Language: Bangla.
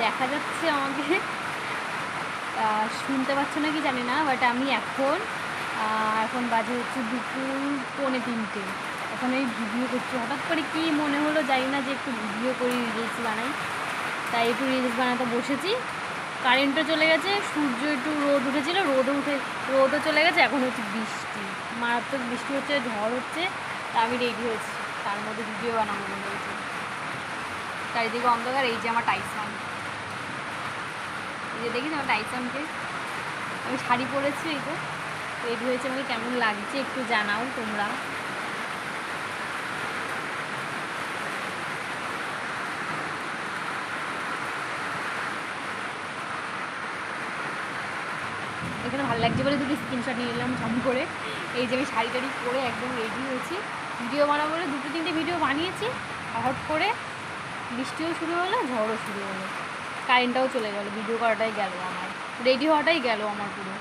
দেখা যাচ্ছে আমাকে, শুনতে পাচ্ছ না কি জানি না, বাট আমি এখন বাজে হচ্ছে দুপুর 2:45। এখন এই ভিডিও করছি, হঠাৎ করে কি মনে হলো জানি না যে একটু ভিডিও করি, রিলস বানাই, তাই একটু রিলস বানাতে বসেছি। কারেন্টও চলে গেছে, সূর্য একটু রোদ উঠেছিল, রোদও চলে গেছে, এখন হচ্ছে বৃষ্টি, মারাত্মক বৃষ্টি হচ্ছে, ঝড় হচ্ছে। তা আমি রেডি হয়েছি, তার মধ্যে ভিডিও বানাবো মনে হয়েছে। চারিদিকে অন্ধকার। এই যে আমার টাইসন, এই যে দেখিস আমার টাইসনকে। আমি শাড়ি পরেছি, এই তো রেডি হয়েছে। আমাকে কেমন লাগছে একটু জানাও তোমরা। এখানে ভালো লাগছে বলে দুটো স্ক্রিনশট নিয়ে নিলাম ঝম করে। এই যে আমি শাড়ি টাড়ি পরে একদম রেডি হয়েছি, ভিডিও বানাবো বলে 2-3টে ভিডিও বানিয়েছি। হঠাৎ করে বৃষ্টিও শুরু হলো, ঝড়ও শুরু হলো, কারেন্টটাও চলে গেল, ভিডিও করাটাই গেল আমার, রেডি হওয়াটাই গেল আমার পুরো।